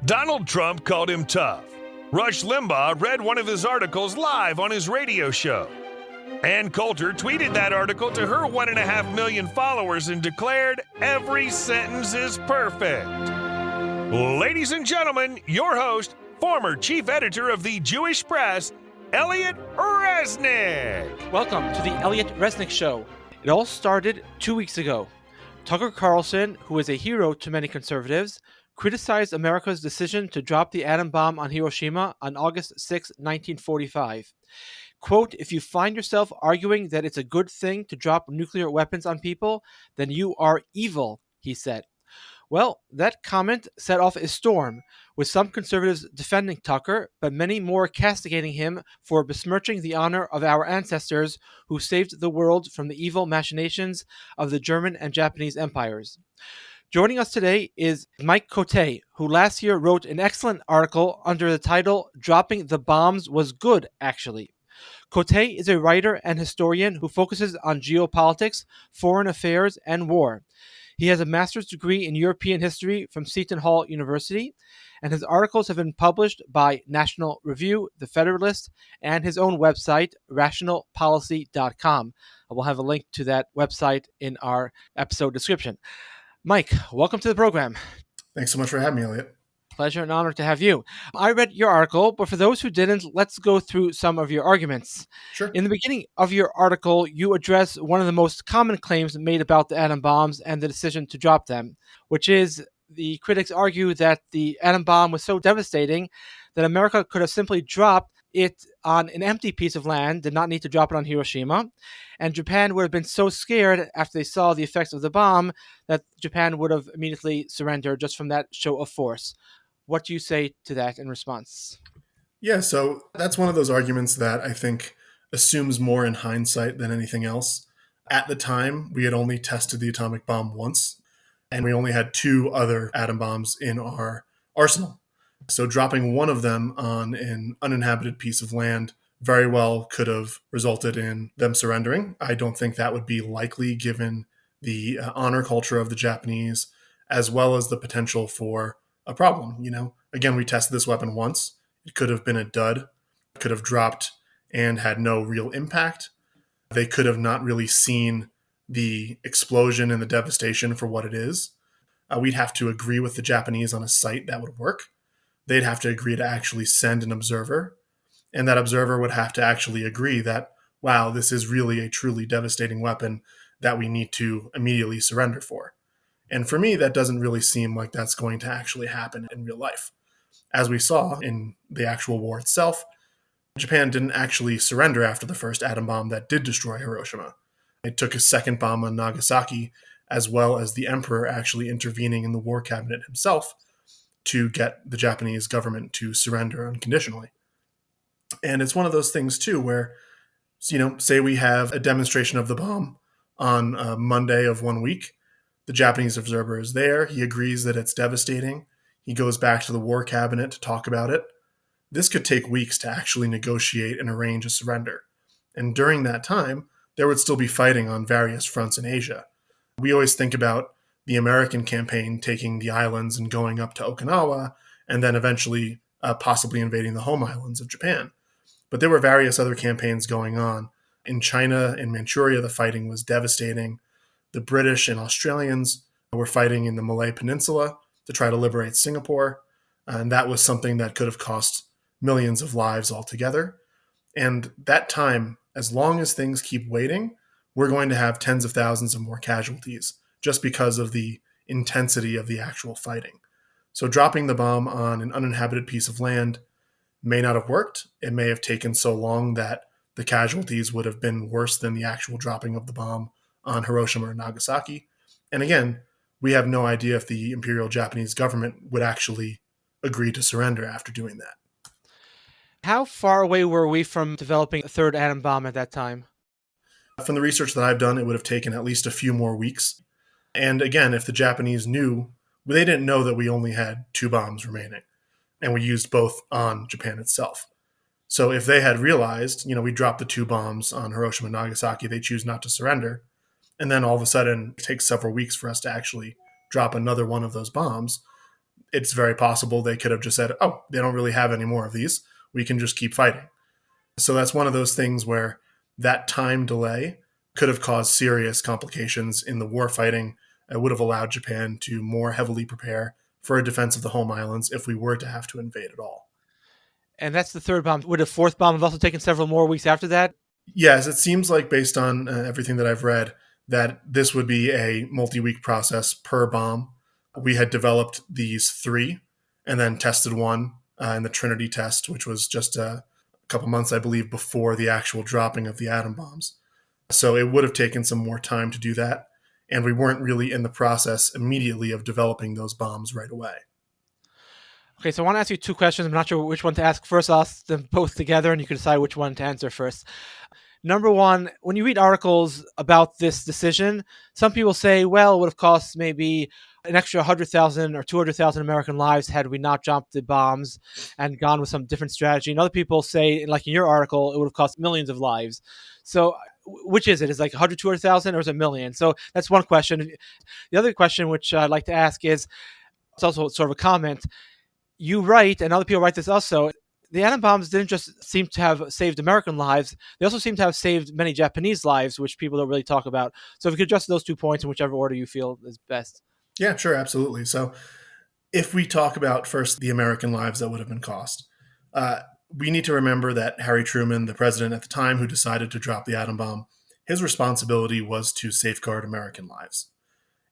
Donald Trump called him tough. Rush Limbaugh read one of his articles live on his radio show. Ann Coulter tweeted that article to her 1.5 million followers and declared, "Every sentence is perfect." Ladies and gentlemen, your host, former chief editor of the Jewish Press, Elliot Resnick. Welcome to the Elliot Resnick Show. It all started 2 weeks ago. Tucker Carlson, who is a hero to many conservatives, criticized America's decision to drop the atom bomb on Hiroshima on August 6, 1945. Quote, "If you find yourself arguing that it's a good thing to drop nuclear weapons on people, then you are evil," he said. Well, that comment set off a storm, with some conservatives defending Tucker, but many more castigating him for besmirching the honor of our ancestors who saved the world from the evil machinations of the German and Japanese empires. Joining us today is Mike Cote, who last year wrote an excellent article under the title, "Dropping the Bombs Was Good, Actually." Cote is a writer and historian who focuses on geopolitics, foreign affairs, and war. He has a master's degree in European history from Seton Hall University, and his articles have been published by National Review, The Federalist, and his own website, rationalpolicy.com. I will have a link to that website in our episode description. Mike, welcome to the program. Thanks so much for having me, Elliot. Pleasure and honor to have you. I read your article, but for those who didn't, let's go through some of your arguments. Sure. In the beginning of your article, you address one of the most common claims made about the atom bombs and the decision to drop them, which is the critics argue that the atom bomb was so devastating that America could have simply dropped it on an empty piece of land, did not need to drop it on Hiroshima, and Japan would have been so scared after they saw the effects of the bomb that Japan would have immediately surrendered just from that show of force. What do you say to that in response? Yeah, so that's one of those arguments that I think assumes more in hindsight than anything else. At the time, we had only tested the atomic bomb once, and we only had 2 other atom bombs in our arsenal. So dropping one of them on an uninhabited piece of land very well could have resulted in them surrendering. I don't think that would be likely given the honor culture of the Japanese, as well as the potential for a problem. Again, we tested this weapon once. It could have been a dud, could have dropped and had no real impact. They could have not really seen the explosion and the devastation for what it is. We'd have to agree with the Japanese on a site that would work. They'd have to agree to actually send an observer, and that observer would have to actually agree that, wow, this is really a truly devastating weapon that we need to immediately surrender for. And for me, that doesn't really seem like that's going to actually happen in real life. As we saw in the actual war itself, Japan didn't actually surrender after the first atom bomb that did destroy Hiroshima. It took a second bomb on Nagasaki, as well as the emperor actually intervening in the war cabinet himself to get the Japanese government to surrender unconditionally. And it's one of those things, too, where, say we have a demonstration of the bomb on Monday of one week. The Japanese observer is there. He agrees that it's devastating. He goes back to the war cabinet to talk about it. This could take weeks to actually negotiate and arrange a surrender. And during that time, there would still be fighting on various fronts in Asia. We always think about the American campaign taking the islands and going up to Okinawa, and then eventually possibly invading the home islands of Japan. But there were various other campaigns going on. In China, in Manchuria, the fighting was devastating. The British and Australians were fighting in the Malay Peninsula to try to liberate Singapore, and that was something that could have cost millions of lives altogether. And that time, as long as things keep waiting, we're going to have tens of thousands of more casualties just because of the intensity of the actual fighting. So dropping the bomb on an uninhabited piece of land may not have worked. It may have taken so long that the casualties would have been worse than the actual dropping of the bomb on Hiroshima or Nagasaki. And again, we have no idea if the Imperial Japanese government would actually agree to surrender after doing that. How far away were we from developing a third atom bomb at that time? From the research that I've done, it would have taken at least a few more weeks. And again, if the Japanese knew, they didn't know that we only had 2 bombs remaining, and we used both on Japan itself. So if they had realized, we dropped the 2 bombs on Hiroshima and Nagasaki, they choose not to surrender, and then all of a sudden it takes several weeks for us to actually drop another one of those bombs, it's very possible they could have just said, oh, they don't really have any more of these. We can just keep fighting. So that's one of those things where that time delay could have caused serious complications in the war fighting. It would have allowed Japan to more heavily prepare for a defense of the home islands if we were to have to invade at all. And that's the third bomb. Would a fourth bomb have also taken several more weeks after that? Yes, it seems like based on everything that I've read, that this would be a multi-week process per bomb. We had developed these three and then tested one in the Trinity test, which was just a couple months, I believe, before the actual dropping of the atom bombs. So it would have taken some more time to do that. And we weren't really in the process immediately of developing those bombs right away. Okay, so I want to ask you two questions. I'm not sure which one to ask first. I'll ask them both together, and you can decide which one to answer first. Number one, when you read articles about this decision, some people say, well, it would have cost maybe an extra 100,000 or 200,000 American lives had we not dropped the bombs and gone with some different strategy. And other people say, like in your article, it would have cost millions of lives. So which is it? Is it like 100, 200,000 or is it a million? So that's one question. The other question, which I'd like to ask is, it's also sort of a comment. You write, and other people write this also, the atom bombs didn't just seem to have saved American lives, they also seem to have saved many Japanese lives, which people don't really talk about. So if you could address those 2 points in whichever order you feel is best. Yeah, sure, absolutely. So if we talk about first the American lives that would have been cost, we need to remember that Harry Truman, the president at the time who decided to drop the atom bomb, his responsibility was to safeguard American lives.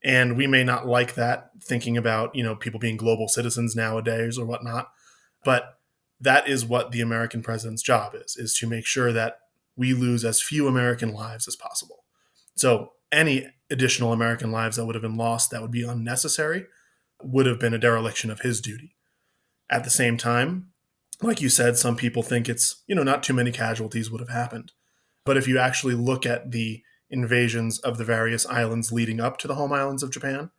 And we may not like that, thinking about, people being global citizens nowadays or whatnot, but that is what the American president's job is to make sure that we lose as few American lives as possible. So any additional American lives that would have been lost that would be unnecessary would have been a dereliction of his duty. At the same time, like you said, some people think it's, not too many casualties would have happened. But if you actually look at the invasions of the various islands leading up to the home islands of Japan,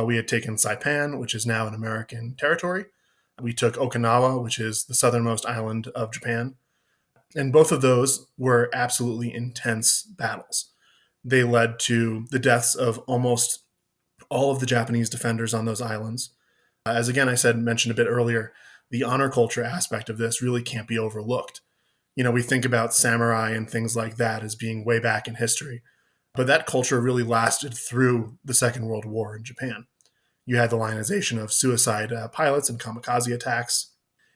we had taken Saipan, which is now an American territory. We took Okinawa, which is the southernmost island of Japan. And both of those were absolutely intense battles. They led to the deaths of almost all of the Japanese defenders on those islands. As again, mentioned a bit earlier, the honor culture aspect of this really can't be overlooked. We think about samurai and things like that as being way back in history, but that culture really lasted through the Second World War in Japan. You had the lionization of suicide pilots and kamikaze attacks,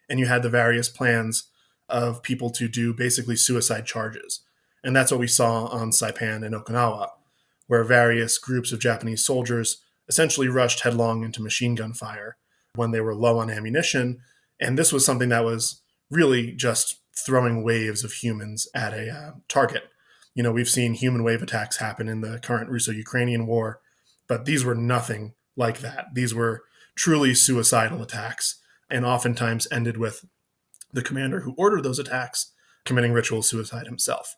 and you had the various plans of people to do basically suicide charges. And that's what we saw on Saipan and Okinawa, where various groups of Japanese soldiers essentially rushed headlong into machine gun fire when they were low on ammunition. And this was something that was really just throwing waves of humans at a target. We've seen human wave attacks happen in the current Russo-Ukrainian war, but these were nothing like that. These were truly suicidal attacks, and oftentimes ended with the commander who ordered those attacks committing ritual suicide himself.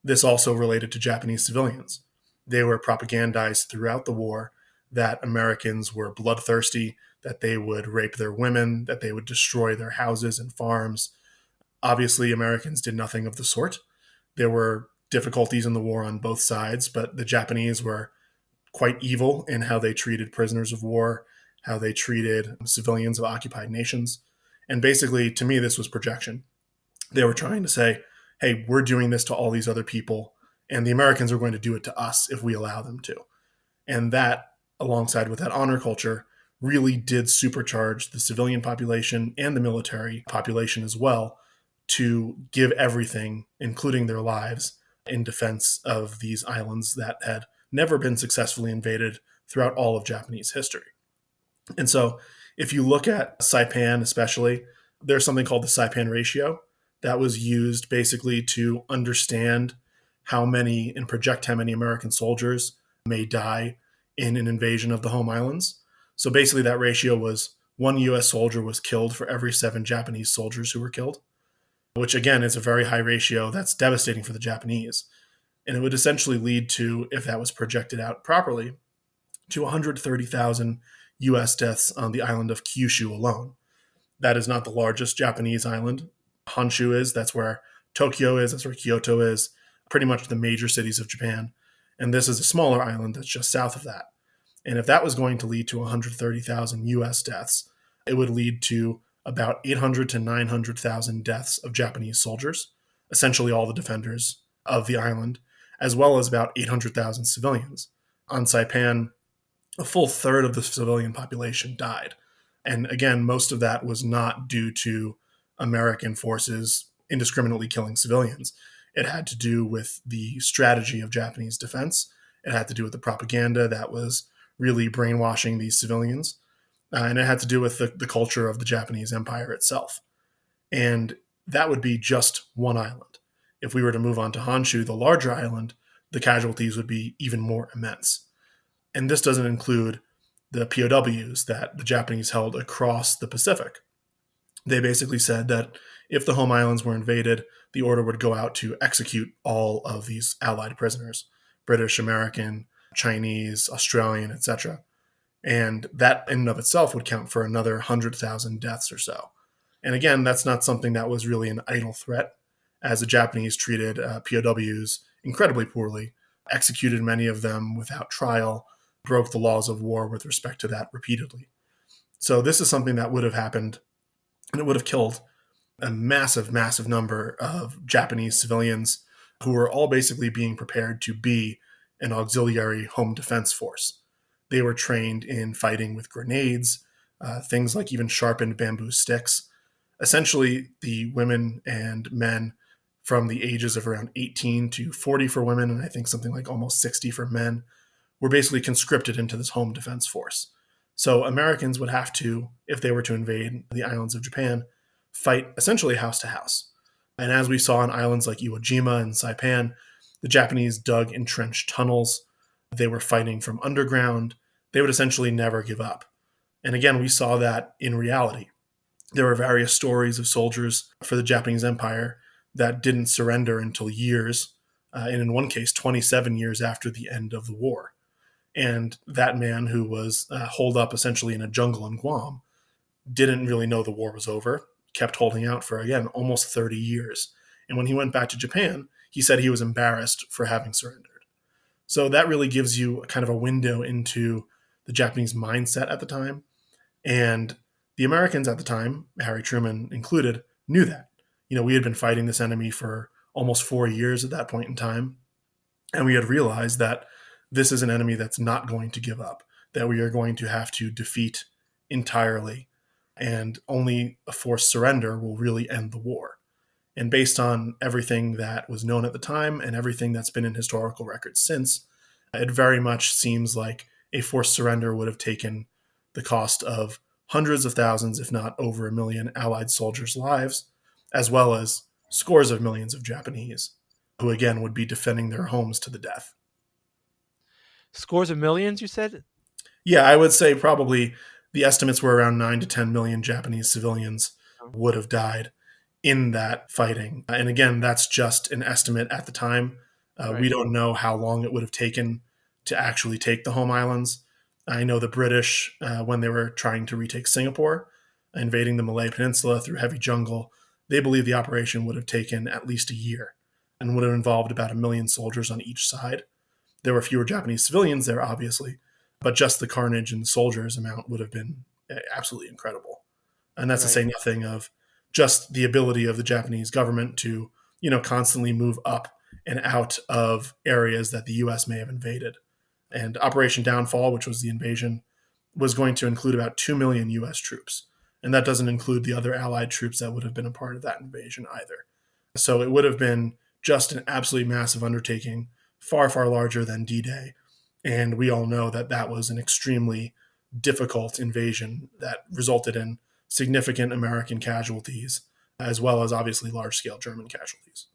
This also related to Japanese civilians. They were propagandized throughout the war that Americans were bloodthirsty, that they would rape their women, that they would destroy their houses and farms. Obviously, Americans did nothing of the sort. There were difficulties in the war on both sides, but the Japanese were quite evil in how they treated prisoners of war, how they treated civilians of occupied nations. And basically, to me, this was projection. They were trying to say, hey, we're doing this to all these other people, and the Americans are going to do it to us if we allow them to. And that, alongside with that honor culture, really did supercharge the civilian population and the military population as well to give everything, including their lives, in defense of these islands that had never been successfully invaded throughout all of Japanese history. And so if you look at Saipan especially, there's something called the Saipan ratio that was used basically to understand how many and project how many American soldiers may die in an invasion of the home islands. So basically that ratio was 1 U.S. soldier was killed for every 7 Japanese soldiers who were killed, which again is a very high ratio that's devastating for the Japanese. And it would essentially lead to, if that was projected out properly, to 130,000 U.S. deaths on the island of Kyushu alone. That is not the largest Japanese island. Honshu is, that's where Tokyo is, that's where Kyoto is, pretty much the major cities of Japan. And this is a smaller island that's just south of that. And if that was going to lead to 130,000 U.S. deaths, it would lead to about 800 to 900,000 deaths of Japanese soldiers, essentially all the defenders of the island, as well as about 800,000 civilians. On Saipan, a full third of the civilian population died. And again, most of that was not due to American forces indiscriminately killing civilians. It had to do with the strategy of Japanese defense. It had to do with the propaganda that was really brainwashing these civilians. And it had to do with the culture of the Japanese Empire itself. And that would be just one island. If we were to move on to Honshu, the larger island, the casualties would be even more immense. And this doesn't include the POWs that the Japanese held across the Pacific. They basically said that if the home islands were invaded, the order would go out to execute all of these Allied prisoners, British, American, Chinese, Australian, etc. And that in and of itself would count for another 100,000 deaths or so. And again, that's not something that was really an idle threat, as the Japanese treated POWs incredibly poorly, executed many of them without trial, broke the laws of war with respect to that repeatedly. So this is something that would have happened, and it would have killed a massive, massive number of Japanese civilians who were all basically being prepared to be an auxiliary home defense force. They were trained in fighting with grenades, things like even sharpened bamboo sticks. Essentially, the women and men from the ages of around 18 to 40 for women, and I think something like almost 60 for men, were basically conscripted into this home defense force. So Americans would have to, if they were to invade the islands of Japan, fight essentially house to house. And as we saw on islands like Iwo Jima and Saipan, the Japanese dug entrenched tunnels. They were fighting from underground. They would essentially never give up. And again, we saw that in reality. There were various stories of soldiers for the Japanese Empire that didn't surrender until years, and in one case, 27 years after the end of the war. And that man, who was holed up essentially in a jungle in Guam, didn't really know the war was over, kept holding out for, again, almost 30 years. And when he went back to Japan, he said he was embarrassed for having surrendered. So that really gives you kind of a window into the Japanese mindset at the time. And the Americans at the time, Harry Truman included, knew that. We had been fighting this enemy for almost 4 years at that point in time. And we had realized that this is an enemy that's not going to give up, that we are going to have to defeat entirely. And only a forced surrender will really end the war. And based on everything that was known at the time and everything that's been in historical records since, it very much seems like a forced surrender would have taken the cost of hundreds of thousands, if not over 1 million Allied soldiers' lives, as well as scores of millions of Japanese, who again would be defending their homes to the death. Scores of millions, you said? Yeah, I would say probably the estimates were around 9 to 10 million Japanese civilians would have died in that fighting. And again, that's just an estimate at the time. Right. We don't know how long it would have taken to actually take the home islands. I know the British, when they were trying to retake Singapore, invading the Malay Peninsula through heavy jungle, they believe the operation would have taken at least a year and would have involved about 1 million soldiers on each side. There were fewer Japanese civilians there, obviously, but just the carnage and soldiers amount would have been absolutely incredible. And that's to say nothing of just the ability of the Japanese government to, constantly move up and out of areas that the U.S. may have invaded. And Operation Downfall, which was the invasion, was going to include about 2 million U.S. troops. And that doesn't include the other Allied troops that would have been a part of that invasion either. So it would have been just an absolutely massive undertaking, far, far larger than D-Day. And we all know that that was an extremely difficult invasion that resulted in significant American casualties, as well as obviously large-scale German casualties.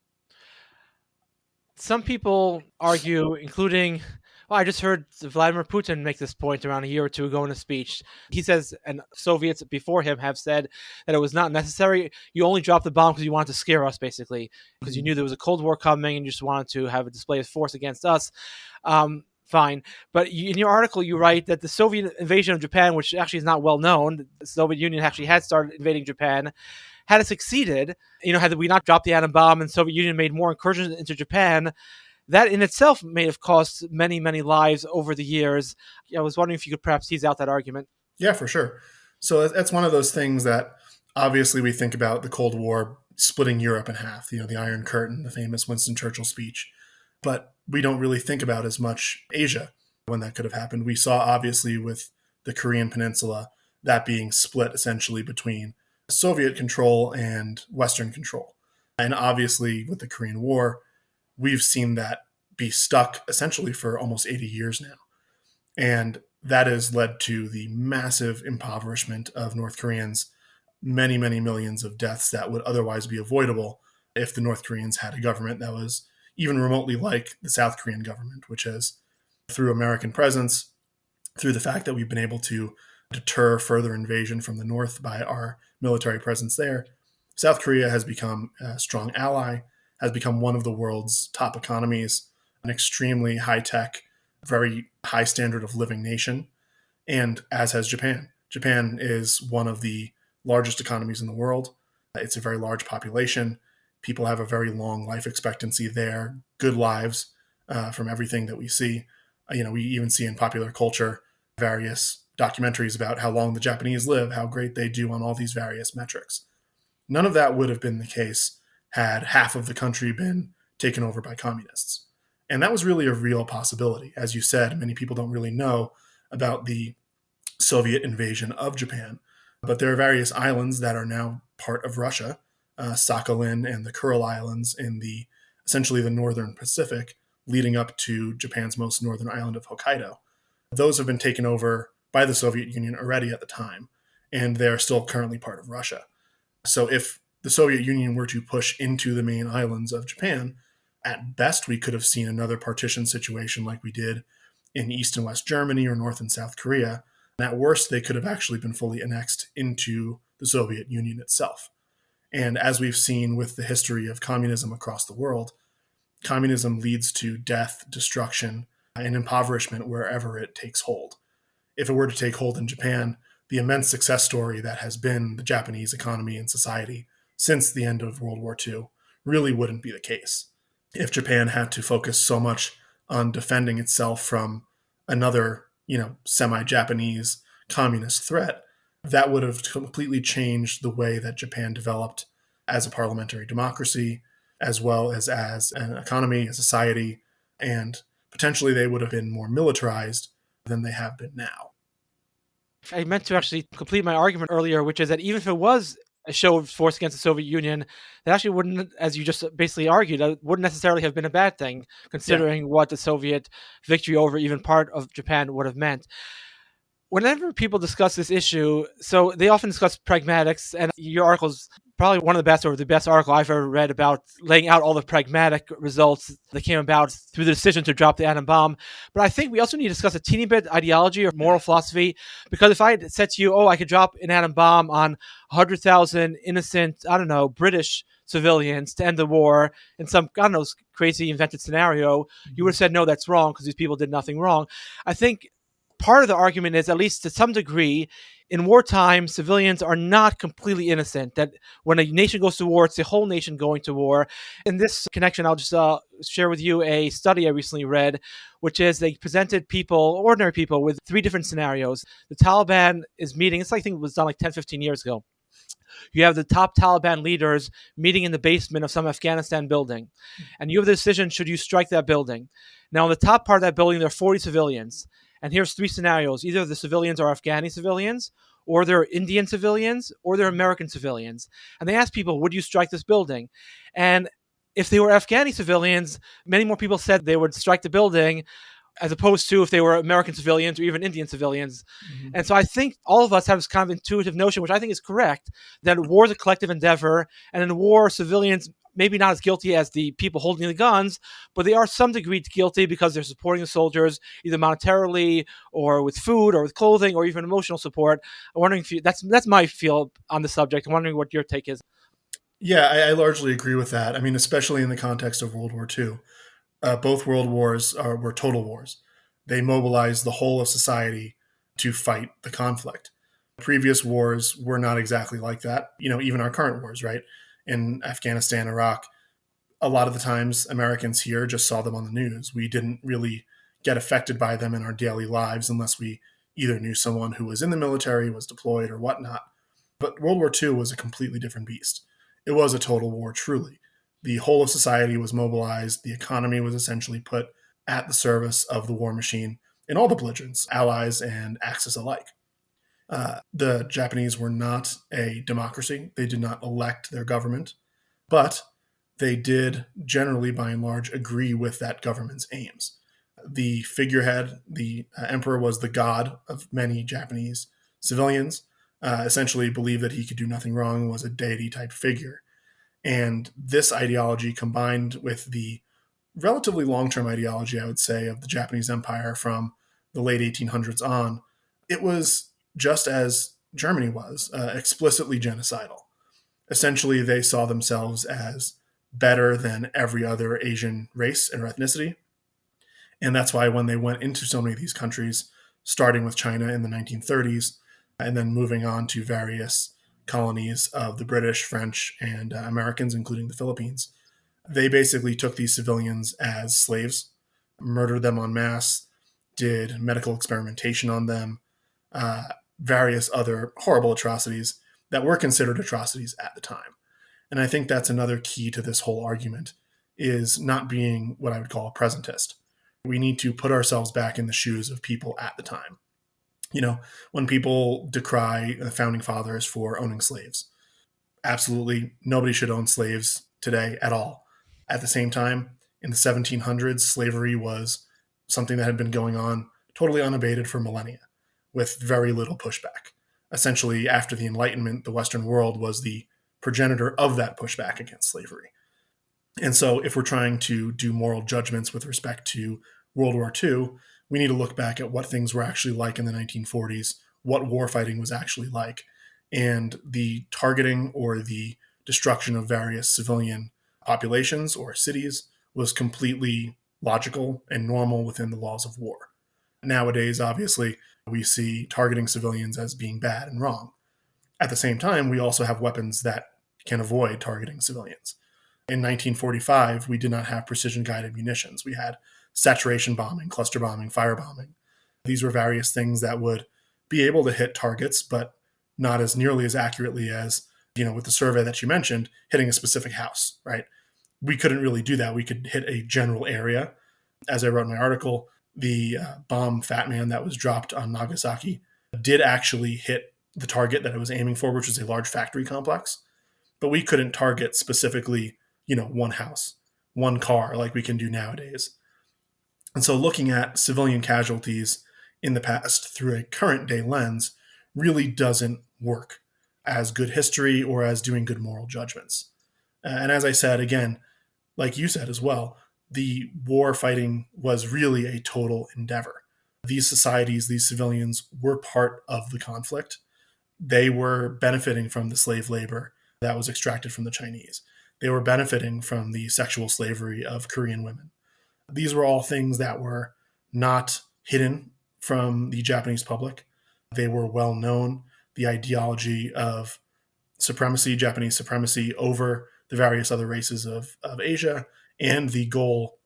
Some people argue, including, I just heard Vladimir Putin make this point around a year or two ago in a speech. He says, and Soviets before him have said that it was not necessary. You only dropped the bomb because you wanted to scare us, basically, because you knew there was a Cold War coming and you just wanted to have a display of force against us. Fine. But in your article, you write that the Soviet invasion of Japan, which actually is not well known, the Soviet Union actually had started invading Japan. Had it succeeded, had we not dropped the atom bomb and Soviet Union made more incursions into Japan, that in itself may have cost many, many lives over the years. I was wondering if you could perhaps tease out that argument. Yeah, for sure. So that's one of those things that obviously we think about the Cold War splitting Europe in half, the Iron Curtain, the famous Winston Churchill speech. But we don't really think about as much Asia when that could have happened. We saw obviously with the Korean Peninsula that being split essentially between Soviet control and Western control. And obviously with the Korean War, we've seen that be stuck essentially for almost 80 years now. And that has led to the massive impoverishment of North Koreans, many, many millions of deaths that would otherwise be avoidable if the North Koreans had a government that was even remotely like the South Korean government, which has, through American presence, through the fact that we've been able to deter further invasion from the North by our military presence there, South Korea has become a strong ally, has become one of the world's top economies, an extremely high-tech, very high standard of living nation, and as has Japan. Japan is one of the largest economies in the world. It's a very large population. People have a very long life expectancy there, good lives from everything that we see. We even see in popular culture various documentaries about how long the Japanese live, how great they do on all these various metrics. None of that would have been the case had half of the country been taken over by communists. And that was really a real possibility. As you said, many people don't really know about the Soviet invasion of Japan, but there are various islands that are now part of Russia, Sakhalin and the Kuril Islands in essentially the northern Pacific, leading up to Japan's most northern island of Hokkaido. Those have been taken over by the Soviet Union already at the time, and they're still currently part of Russia. So if the Soviet Union were to push into the main islands of Japan, at best we could have seen another partition situation like we did in East and West Germany or North and South Korea. And at worst, they could have actually been fully annexed into the Soviet Union itself. And as we've seen with the history of communism across the world, communism leads to death, destruction, and impoverishment wherever it takes hold. If it were to take hold in Japan, the immense success story that has been the Japanese economy and society since the end of World War II really wouldn't be the case. If Japan had to focus so much on defending itself from another, semi-Japanese communist threat, that would have completely changed the way that Japan developed as a parliamentary democracy, as well as an economy, a society, and potentially they would have been more militarized than they have been now. I meant to actually complete my argument earlier, which is that even if it was a show of force against the Soviet Union, that actually wouldn't, as you just basically argued, wouldn't necessarily have been a bad thing, considering what the Soviet victory over even part of Japan would have meant. Whenever people discuss this issue, so they often discuss pragmatics, and your article's probably one of the best, or the best article I've ever read about laying out all the pragmatic results that came about through the decision to drop the atom bomb. But I think we also need to discuss a teeny bit ideology or moral philosophy, because if I had said to you, I could drop an atom bomb on 100,000 innocent, British civilians to end the war in some, crazy invented scenario, you would have said, no, that's wrong, because these people did nothing wrong. I think part of the argument is, at least to some degree, in wartime, civilians are not completely innocent. That when a nation goes to war, it's the whole nation going to war. In this connection, I'll just share with you a study I recently read, which is they presented ordinary people, with 3 different scenarios. The Taliban is meeting, I think it was done like 10, 15 years ago. You have the top Taliban leaders meeting in the basement of some Afghanistan building. And you have the decision, should you strike that building? Now, in the top part of that building, there are 40 civilians. And here's 3 scenarios. Either the civilians are Afghani civilians, or they're Indian civilians, or they're American civilians. And they asked people, would you strike this building? And if they were Afghani civilians, many more people said they would strike the building, as opposed to if they were American civilians or even Indian civilians. Mm-hmm. And so I think all of us have this kind of intuitive notion, which I think is correct, that war is a collective endeavor, and in war, civilians maybe not as guilty as the people holding the guns, but they are some degree guilty because they're supporting the soldiers, either monetarily or with food or with clothing or even emotional support. I'm wondering if that's my feel on the subject. I'm wondering what your take is. Yeah, I largely agree with that. I mean, especially in the context of World War II. Both world wars were total wars. They mobilized the whole of society to fight the conflict. Previous wars were not exactly like that. Even our current wars, right? In Afghanistan, Iraq, a lot of the times Americans here just saw them on the news. We didn't really get affected by them in our daily lives unless we, either knew someone who was in the military, was deployed, or whatnot. But World War II was a completely different beast. It was a total war, truly. The whole of society was mobilized. The economy was essentially put at the service of the war machine in all the belligerents, allies and Axis alike. The Japanese were not a democracy. They did not elect their government, but they did generally, by and large, agree with that government's aims. The figurehead, the emperor, was the god of many Japanese civilians, essentially believed that he could do nothing wrong, was a deity-type figure. And this ideology, combined with the relatively long-term ideology, I would say, of the Japanese Empire from the late 1800s on, it was just as Germany was, explicitly genocidal. Essentially, they saw themselves as better than every other Asian race or ethnicity. And that's why when they went into so many of these countries, starting with China in the 1930s, and then moving on to various colonies of the British, French, and Americans, including the Philippines, they basically took these civilians as slaves, murdered them en masse, did medical experimentation on them, various other horrible atrocities that were considered atrocities at the time. And I think that's another key to this whole argument, is not being what I would call a presentist. We need to put ourselves back in the shoes of people at the time. You know, when people decry the founding fathers for owning slaves, absolutely nobody should own slaves today at all. At the same time, in the 1700s, slavery was something that had been going on totally unabated for millennia, with very little pushback. Essentially, after the Enlightenment, the Western world was the progenitor of that pushback against slavery. And so if we're trying to do moral judgments with respect to World War II, we need to look back at what things were actually like in the 1940s, what warfighting was actually like, and the targeting or the destruction of various civilian populations or cities was completely logical and normal within the laws of war. Nowadays, obviously, we see targeting civilians as being bad and wrong. At the same time, we also have weapons that can avoid targeting civilians. In 1945, we did not have precision-guided munitions. We had saturation bombing, cluster bombing, firebombing. These were various things that would be able to hit targets, but not as nearly as accurately as, with the survey that you mentioned, hitting a specific house, right? We couldn't really do that. We could hit a general area. As I wrote in my article, the bomb Fat Man that was dropped on Nagasaki did actually hit the target that it was aiming for, which was a large factory complex. But we couldn't target specifically, one house, one car like we can do nowadays. And so looking at civilian casualties in the past through a current day lens really doesn't work as good history or as doing good moral judgments. And as I said, again, like you said as well, the war fighting was really a total endeavor. These societies, these civilians were part of the conflict. They were benefiting from the slave labor that was extracted from the Chinese. They were benefiting from the sexual slavery of Korean women. These were all things that were not hidden from the Japanese public. They were well known. The ideology of supremacy, Japanese supremacy over the various other races of Asia, and the goal,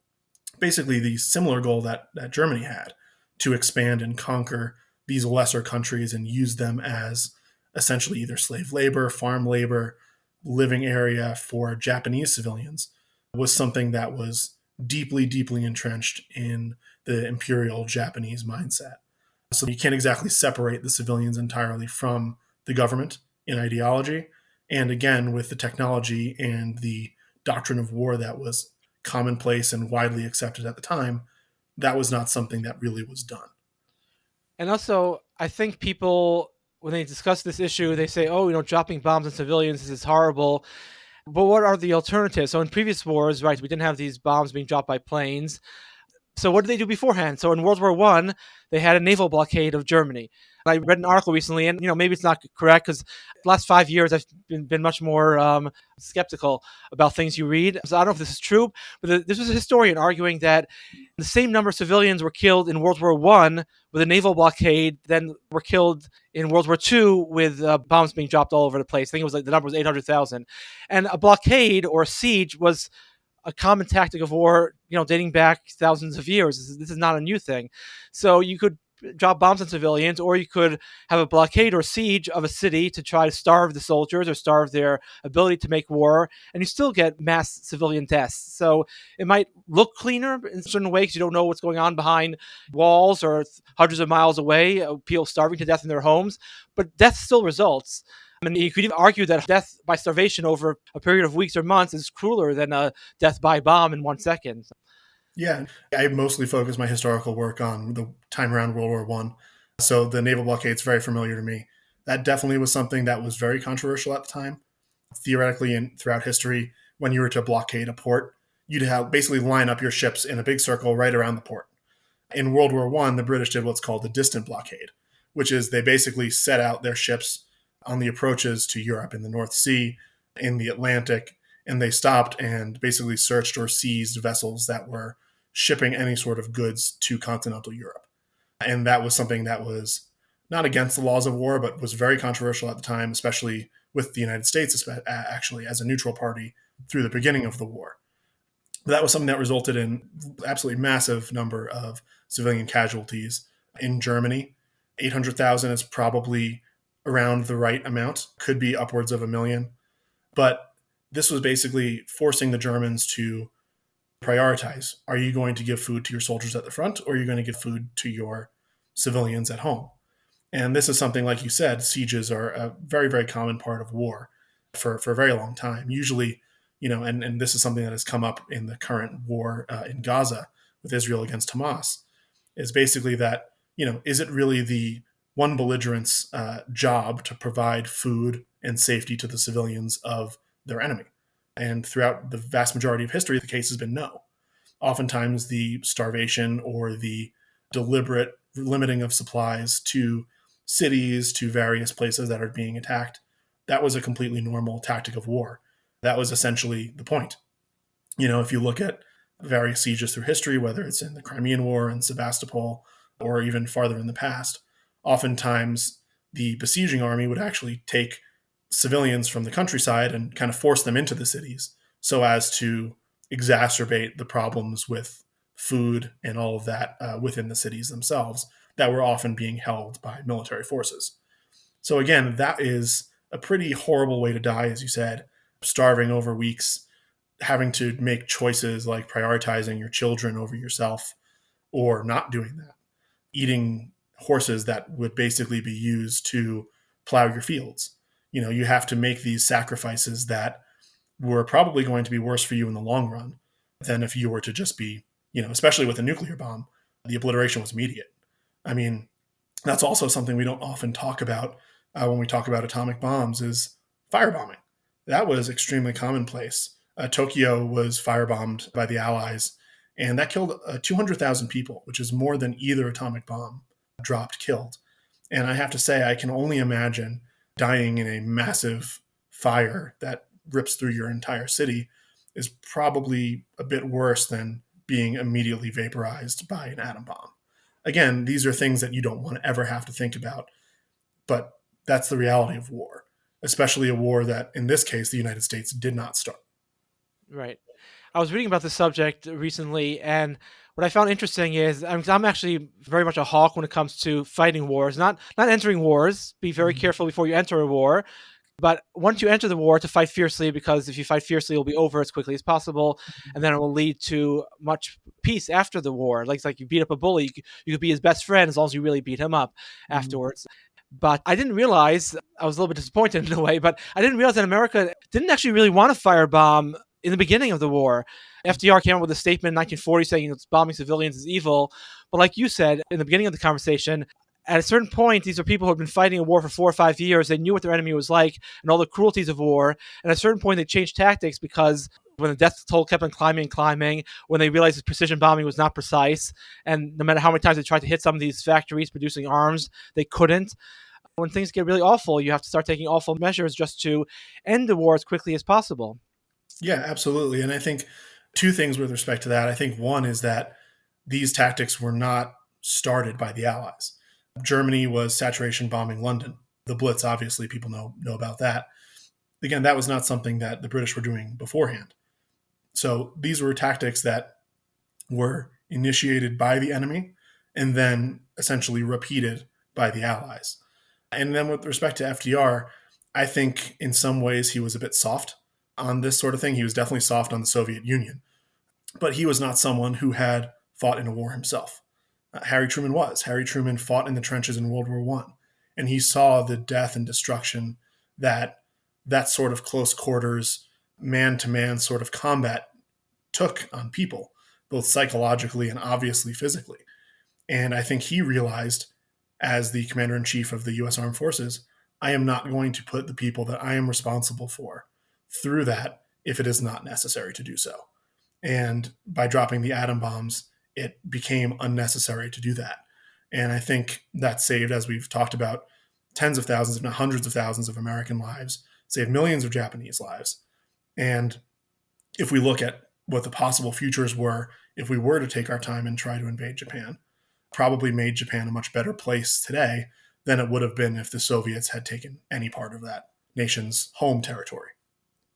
basically the similar goal that Germany had, to expand and conquer these lesser countries and use them as essentially either slave labor, farm labor, living area for Japanese civilians, was something that was deeply, deeply entrenched in the imperial Japanese mindset. So you can't exactly separate the civilians entirely from the government in ideology. And again, with the technology and the doctrine of war that was commonplace and widely accepted at the time, that was not something that really was done. And also, I think people, when they discuss this issue, they say, dropping bombs on civilians is horrible. But what are the alternatives? So in previous wars, right, we didn't have these bombs being dropped by planes. So what did they do beforehand? So in World War I, they had a naval blockade of Germany. I read an article recently, and maybe it's not correct because the last 5 years I've been much more skeptical about things you read. So I don't know if this is true, but this was a historian arguing that the same number of civilians were killed in World War I with a naval blockade than were killed in World War II with bombs being dropped all over the place. I think it was the number was 800,000. And a blockade or a siege was a common tactic of war, dating back thousands of years. This is not a new thing. So you could drop bombs on civilians, or you could have a blockade or siege of a city to try to starve the soldiers or starve their ability to make war, and you still get mass civilian deaths. So it might look cleaner in certain ways. You don't know what's going on behind walls or hundreds of miles away, people starving to death in their homes, but death still results. And you could even argue that death by starvation over a period of weeks or months is crueler than a death by bomb in 1 second. Yeah, I mostly focus my historical work on the time around World War One, so the naval blockade is very familiar to me. That definitely was something that was very controversial at the time. Theoretically and throughout history, when you were to blockade a port, you'd have basically line up your ships in a big circle right around the port. In World War One, the British did what's called the distant blockade, which is they basically set out their ships on the approaches to Europe in the North Sea, in the Atlantic, and they stopped and basically searched or seized vessels that were shipping any sort of goods to continental Europe. And that was something that was not against the laws of war, but was very controversial at the time, especially with the United States, actually, as a neutral party through the beginning of the war. But that was something that resulted in absolutely massive number of civilian casualties in Germany. 800,000 is probably around the right amount, could be upwards of 1 million. But this was basically forcing the Germans to prioritize. Are you going to give food to your soldiers at the front, or are you going to give food to your civilians at home? And this is something, like you said, sieges are a very, very common part of war for a very long time. Usually, and this is something that has come up in the current war in Gaza with Israel against Hamas, is basically that, is it really the one belligerent's job to provide food and safety to the civilians of their enemy? And throughout the vast majority of history, the case has been no. Oftentimes, the starvation or the deliberate limiting of supplies to cities, to various places that are being attacked, that was a completely normal tactic of war. That was essentially the point. If you look at various sieges through history, whether it's in the Crimean War and Sebastopol, or even farther in the past, oftentimes the besieging army would actually take civilians from the countryside and kind of force them into the cities so as to exacerbate the problems with food and all of that within the cities themselves that were often being held by military forces. So again, that is a pretty horrible way to die, as you said, starving over weeks, having to make choices like prioritizing your children over yourself or not doing that, eating horses that would basically be used to plow your fields. You have to make these sacrifices that were probably going to be worse for you in the long run than if you were to just be, especially with a nuclear bomb, the obliteration was immediate. I mean, that's also something we don't often talk about when we talk about atomic bombs is firebombing. That was extremely commonplace. Tokyo was firebombed by the Allies, and that killed 200,000 people, which is more than either atomic bomb dropped killed. And I have to say, I can only imagine dying in a massive fire that rips through your entire city is probably a bit worse than being immediately vaporized by an atom bomb. Again, these are things that you don't want to ever have to think about, but that's the reality of war, especially a war that, in this case, the United States did not start. Right. I was reading about this subject recently, and what I found interesting is I'm actually very much a hawk when it comes to fighting wars, not entering wars. Be very careful before you enter a war. But once you enter the war, to fight fiercely, because if you fight fiercely, it'll be over as quickly as possible, and then it will lead to much peace after the war. Like it's like you beat up a bully, you could be his best friend as long as you really beat him up afterwards. But I didn't realize, I was a little bit disappointed in a way, but I didn't realize that America didn't actually really want to firebomb in the beginning of the war. FDR came out with a statement in 1940 saying bombing civilians is evil. But like you said in the beginning of the conversation, at a certain point, these are people who had been fighting a war for 4 or 5 years. They knew what their enemy was like and all the cruelties of war. And at a certain point, they changed tactics because when the death toll kept on climbing, when they realized that precision bombing was not precise, and no matter how many times they tried to hit some of these factories producing arms, they couldn't. When things get really awful, you have to start taking awful measures just to end the war as quickly as possible. Yeah, absolutely. And I think two things with respect to that. I think one is that these tactics were not started by the Allies. Germany was saturation bombing London. The Blitz, obviously, people know about that. Again, that was not something that the British were doing beforehand. So these were tactics that were initiated by the enemy and then essentially repeated by the Allies. And then with respect to FDR, I think in some ways he was a bit soft on this sort of thing. He was definitely soft on the Soviet Union, but he was not someone who had fought in a war himself. Harry Truman was. Harry Truman fought in the trenches in World War I, and he saw the death and destruction that sort of close quarters, man-to-man sort of combat took on people, both psychologically and obviously physically. And I think he realized, as the commander-in-chief of the U.S. Armed Forces, I am not going to put the people that I am responsible for through that if it is not necessary to do so. And by dropping the atom bombs, it became unnecessary to do that. And I think that saved, as we've talked about, tens of thousands, if not hundreds of thousands of American lives, saved millions of Japanese lives. And if we look at what the possible futures were, if we were to take our time and try to invade Japan, probably made Japan a much better place today than it would have been if the Soviets had taken any part of that nation's home territory.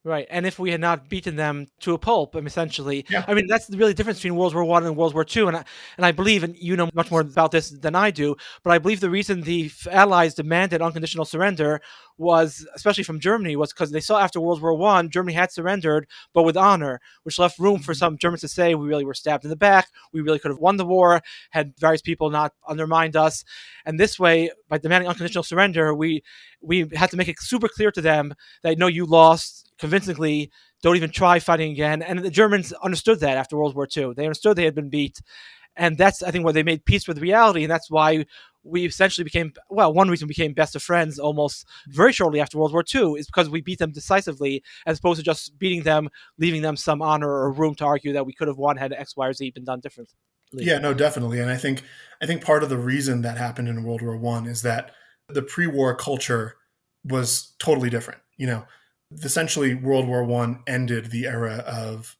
Right, and if we had not beaten them to a pulp, essentially, Yeah. I mean, that's the really difference between World War One and World War Two, and I believe, and you know much more about this than I do, but I believe the reason the Allies demanded unconditional surrender was, especially from Germany, was because they saw after World War One, Germany had surrendered, but with honor, which left room for some Germans to say, we really were stabbed in the back, we really could have won the war, had various people not undermined us, and this way, by demanding unconditional surrender, we had to make it super clear to them that, no, you lost convincingly, don't even try fighting again. And the Germans understood that after World War II. They understood they had been beat. And that's, I think, where they made peace with reality. And that's why we essentially became, well, one reason we became best of friends almost very shortly after World War II is because we beat them decisively, as opposed to just beating them, leaving them some honor or room to argue that we could have won had X, Y, or Z been done differently. Yeah, no, definitely. And I think part of the reason that happened in World War I is that the pre-war culture was totally different. You know, essentially World War I ended the era of,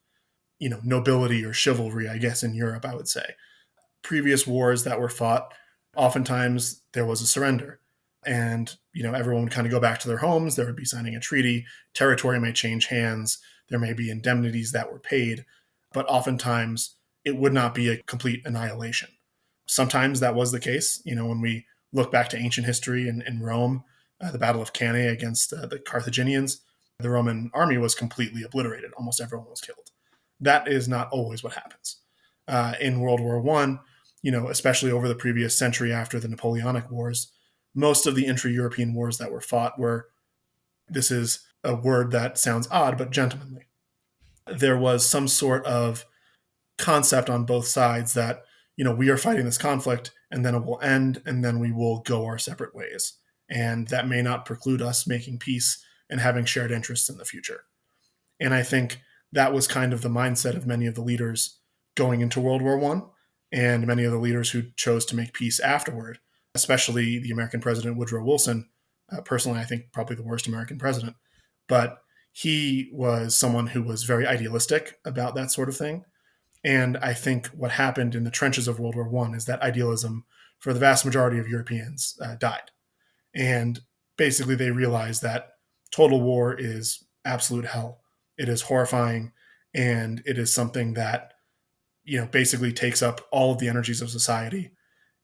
nobility or chivalry, I guess, in Europe, I would say. Previous wars that were fought, oftentimes there was a surrender. And, everyone would kind of go back to their homes. There would be signing a treaty. Territory may change hands. There may be indemnities that were paid. But oftentimes it would not be a complete annihilation. Sometimes that was the case. When we look back to ancient history in Rome, the Battle of Cannae against the Carthaginians, the Roman army was completely obliterated. Almost everyone was killed. That is not always what happens. In World War I, especially over the previous century after the Napoleonic Wars, most of the intra-European wars that were fought were, this is a word that sounds odd, but gentlemanly. There was some sort of concept on both sides that, we are fighting this conflict and then it will end and then we will go our separate ways. And that may not preclude us making peace and having shared interests in the future. And I think that was kind of the mindset of many of the leaders going into World War I and many of the leaders who chose to make peace afterward, especially the American president Woodrow Wilson. Personally, I think probably the worst American president. But he was someone who was very idealistic about that sort of thing. And I think what happened in the trenches of World War I is that idealism for the vast majority of Europeans died. And basically they realized that total war is absolute hell. It is horrifying, and it is something that, basically takes up all of the energies of society.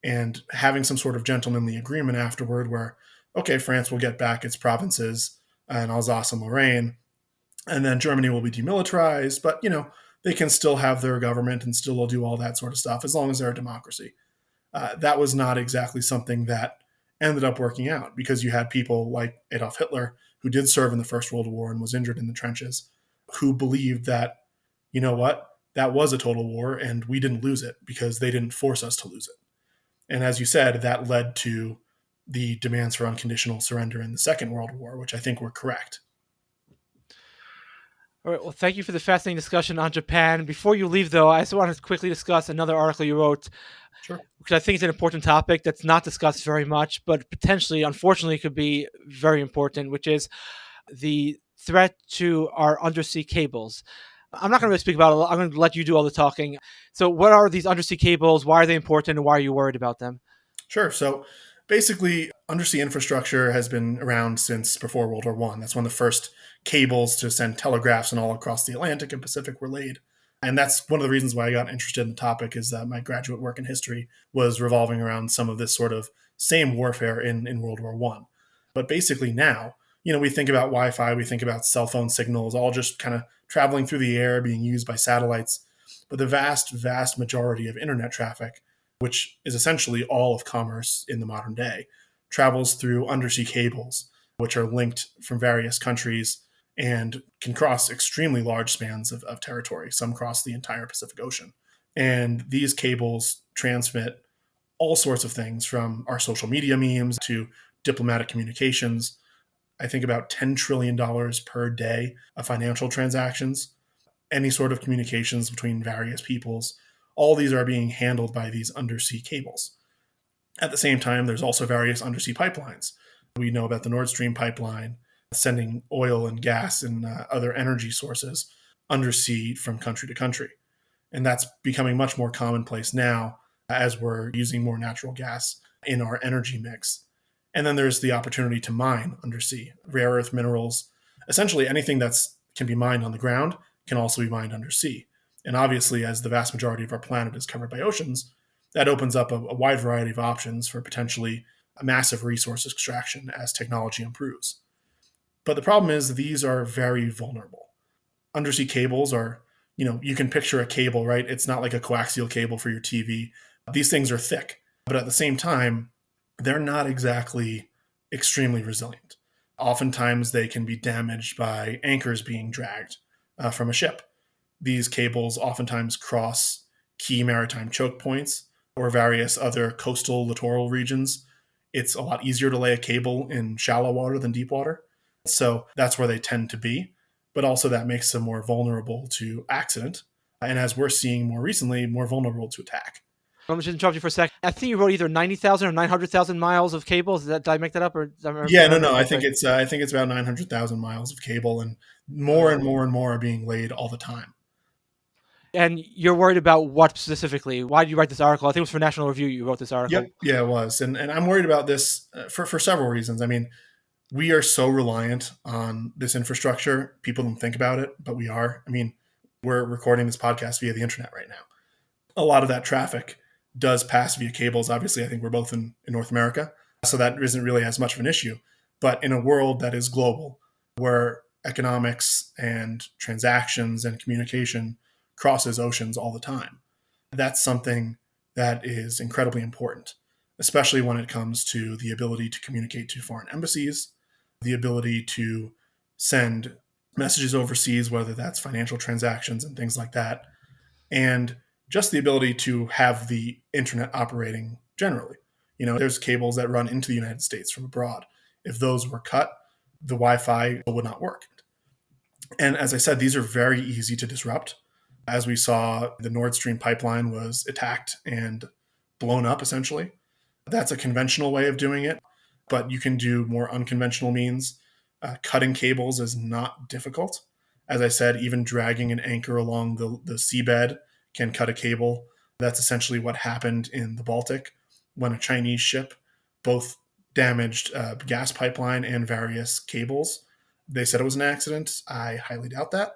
And having some sort of gentlemanly agreement afterward where, okay, France will get back its provinces and Alsace and Lorraine, and then Germany will be demilitarized, but, they can still have their government and still will do all that sort of stuff as long as they're a democracy. That was not exactly something that ended up working out, because you had people like Adolf Hitler, who did serve in the First World War and was injured in the trenches, who believed that, that was a total war and we didn't lose it because they didn't force us to lose it. And as you said, that led to the demands for unconditional surrender in the Second World War, which I think were correct. All right, well, thank you for the fascinating discussion on Japan. Before you leave, though, I just wanted to quickly discuss another article you wrote, Sure. which I think is an important topic that's not discussed very much, but potentially, unfortunately, could be very important, which is the threat to our undersea cables. I'm not going to really speak about it. I'm going to let you do all the talking. So what are these undersea cables? Why are they important? And why are you worried about them? Sure. So basically, undersea infrastructure has been around since before World War I. That's when the first cables to send telegraphs and all across the Atlantic and Pacific were laid. And that's one of the reasons why I got interested in the topic, is that my graduate work in history was revolving around some of this sort of same warfare in World War One. But basically now, we think about Wi-Fi, we think about cell phone signals, all just kind of traveling through the air, being used by satellites. But the vast, vast majority of internet traffic, which is essentially all of commerce in the modern day, travels through undersea cables, which are linked from various countries and can cross extremely large spans of territory. Some cross the entire Pacific Ocean. And these cables transmit all sorts of things, from our social media memes to diplomatic communications. I think about $10 trillion per day of financial transactions, any sort of communications between various peoples. All these are being handled by these undersea cables. At the same time, there's also various undersea pipelines. We know about the Nord Stream pipeline, sending oil and gas and other energy sources undersea from country to country. And that's becoming much more commonplace now as we're using more natural gas in our energy mix. And then there's the opportunity to mine undersea, rare earth minerals. Essentially anything that can be mined on the ground can also be mined undersea. And obviously, as the vast majority of our planet is covered by oceans, that opens up a wide variety of options for potentially a massive resource extraction as technology improves. But the problem is these are very vulnerable. Undersea cables are, you can picture a cable, right? It's not like a coaxial cable for your TV. These things are thick, but at the same time, they're not exactly extremely resilient. Oftentimes, they can be damaged by anchors being dragged from a ship. These cables oftentimes cross key maritime choke points or various other coastal littoral regions. It's a lot easier to lay a cable in shallow water than deep water. So that's where they tend to be. But also that makes them more vulnerable to accident. And as we're seeing more recently, more vulnerable to attack. Let me just interrupt you for a sec. I think you wrote either 90,000 or 900,000 miles of cables. Did I make that up? Yeah, no. I think it's about 900,000 miles of cable, and more and more and more are being laid all the time. And you're worried about what specifically? Why did you write this article? I think it was for National Review you wrote this article. Yep. Yeah, it was. And I'm worried about this for several reasons. I mean, we are so reliant on this infrastructure. People don't think about it, but we are. I mean, we're recording this podcast via the internet right now. A lot of that traffic does pass via cables. Obviously, I think we're both in North America, so that isn't really as much of an issue. But in a world that is global, where economics and transactions and communication crosses oceans all the time, that's something that is incredibly important, especially when it comes to the ability to communicate to foreign embassies, the ability to send messages overseas, whether that's financial transactions and things like that, and just the ability to have the internet operating generally. There's cables that run into the United States from abroad. If those were cut, the Wi-Fi would not work. And as I said, these are very easy to disrupt. As we saw, the Nord Stream pipeline was attacked and blown up, essentially. That's a conventional way of doing it, but you can do more unconventional means. Cutting cables is not difficult. As I said, even dragging an anchor along the seabed can cut a cable. That's essentially what happened in the Baltic when a Chinese ship both damaged a gas pipeline and various cables. They said it was an accident. I highly doubt that.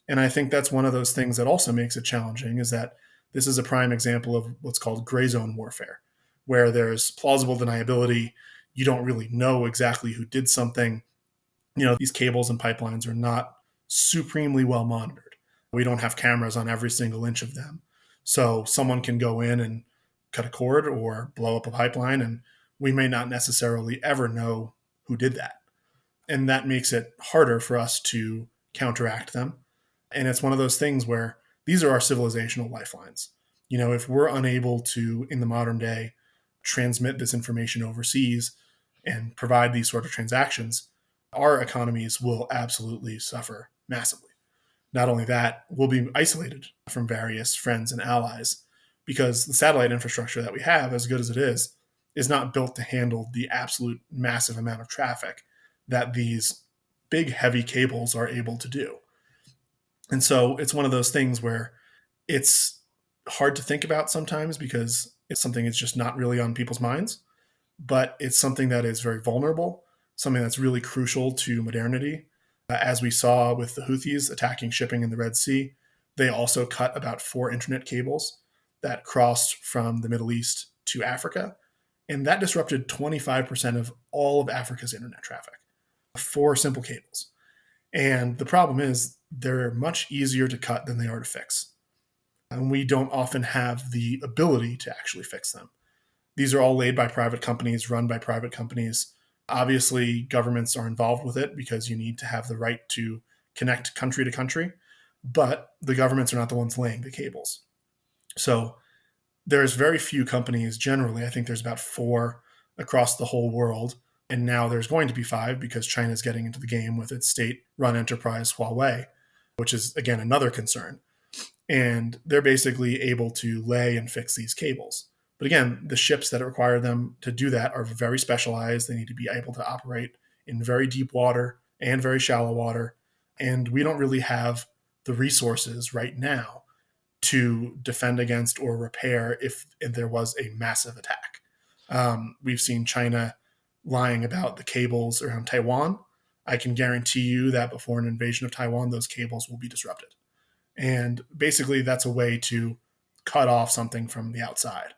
And I think that's one of those things that also makes it challenging, is that this is a prime example of what's called gray zone warfare, where there's plausible deniability. You don't really know exactly who did something. These cables and pipelines are not supremely well monitored. We don't have cameras on every single inch of them. So someone can go in and cut a cord or blow up a pipeline, and we may not necessarily ever know who did that. And that makes it harder for us to counteract them. And it's one of those things where these are our civilizational lifelines. If we're unable to, in the modern day, transmit this information overseas and provide these sort of transactions, our economies will absolutely suffer massively. Not only that, we'll be isolated from various friends and allies, because the satellite infrastructure that we have, as good as it is not built to handle the absolute massive amount of traffic that these big, heavy cables are able to do. And so it's one of those things where it's hard to think about sometimes, because it's something that's just not really on people's minds, but it's something that is very vulnerable, something that's really crucial to modernity. As we saw with the Houthis attacking shipping in the Red Sea, They also cut about 4 internet cables that crossed from the Middle East to Africa, and that disrupted 25% of all of Africa's internet traffic. 4 simple cables. And the problem is they're much easier to cut than they are to fix. And we don't often have the ability to actually fix them. These are all laid by private companies, run by private companies. Obviously, governments are involved with it because you need to have the right to connect country to country, but the governments are not the ones laying the cables. So there's very few companies generally. I think there's about 4 across the whole world. And now there's going to be 5 because China is getting into the game with its state-run enterprise Huawei, which is, again, another concern. And they're basically able to lay and fix these cables. But again, the ships that require them to do that are very specialized. They need to be able to operate in very deep water and very shallow water. And we don't really have the resources right now to defend against or repair if there was a massive attack. We've seen China lying about the cables around Taiwan. I can guarantee you that before an invasion of Taiwan, those cables will be disrupted. And basically, that's a way to cut off something from the outside.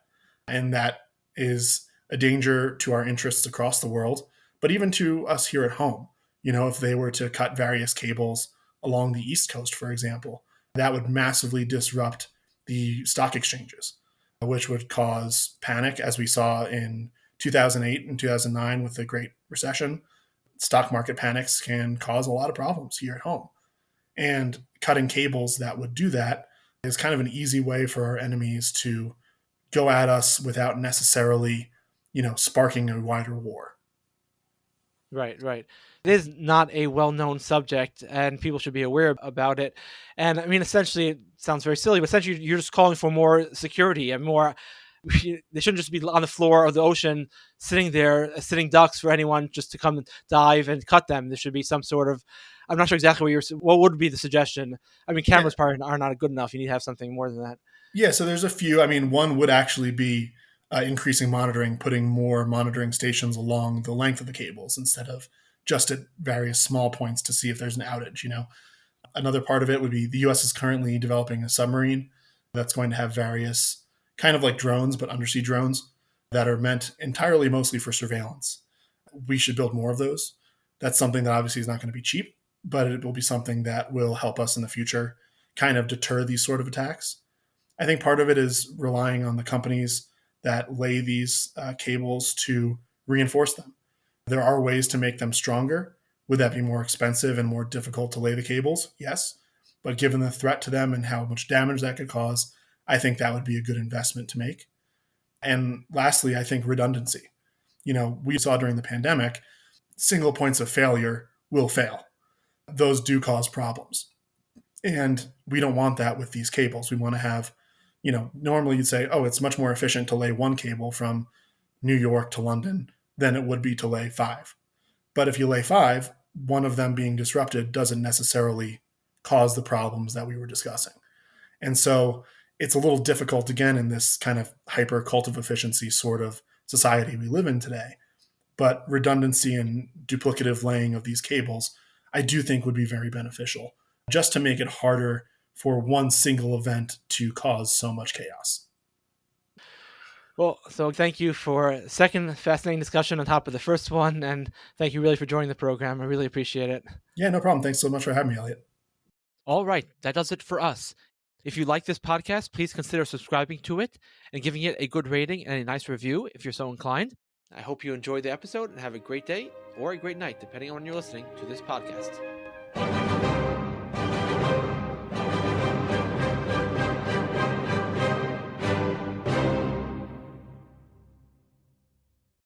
And that is a danger to our interests across the world, but even to us here at home. You know, if they were to cut various cables along the East Coast, for example, that would massively disrupt the stock exchanges, which would cause panic, as we saw in 2008 and 2009 with the Great Recession. Stock market panics can cause a lot of problems here at home. And cutting cables that would do that is kind of an easy way for our enemies to go at us without necessarily, sparking a wider war. Right, right. It is not a well-known subject, and people should be aware about it. And I mean, essentially, it sounds very silly, but essentially, you're just calling for more security and more. They shouldn't just be on the floor of the ocean, sitting there, sitting ducks for anyone just to come dive and cut them. There should be some sort of. I'm not sure exactly what would be the suggestion. I mean, cameras probably are not good enough. You need to have something more than that. Yeah, so there's a few. I mean, one would actually be increasing monitoring, putting more monitoring stations along the length of the cables instead of just at various small points to see if there's an outage. Another part of it would be the U.S. is currently developing a submarine that's going to have various kind of like drones, but undersea drones that are meant entirely mostly for surveillance. We should build more of those. That's something that obviously is not going to be cheap, but it will be something that will help us in the future kind of deter these sort of attacks. I think part of it is relying on the companies that lay these cables to reinforce them. There are ways to make them stronger. Would that be more expensive and more difficult to lay the cables? Yes. But given the threat to them and how much damage that could cause, I think that would be a good investment to make. And lastly, I think redundancy. We saw during the pandemic, single points of failure will fail. Those do cause problems. And we don't want that with these cables. We want to have, normally you'd say, oh, it's much more efficient to lay one cable from New York to London than it would be to lay 5. But if you lay 5, one of them being disrupted doesn't necessarily cause the problems that we were discussing. And so it's a little difficult, again, in this kind of hyper cult of efficiency sort of society we live in today. But redundancy and duplicative laying of these cables, I do think would be very beneficial, just to make it harder for one single event to cause so much chaos. Well, so thank you for a second fascinating discussion on top of the first one, and thank you really for joining the program. I really appreciate it. Yeah, no problem. Thanks so much for having me, Elliot. All right, that does it for us. If you like this podcast, please consider subscribing to it and giving it a good rating and a nice review if you're so inclined. I hope you enjoyed the episode and have a great day or a great night, depending on when you're listening to this podcast.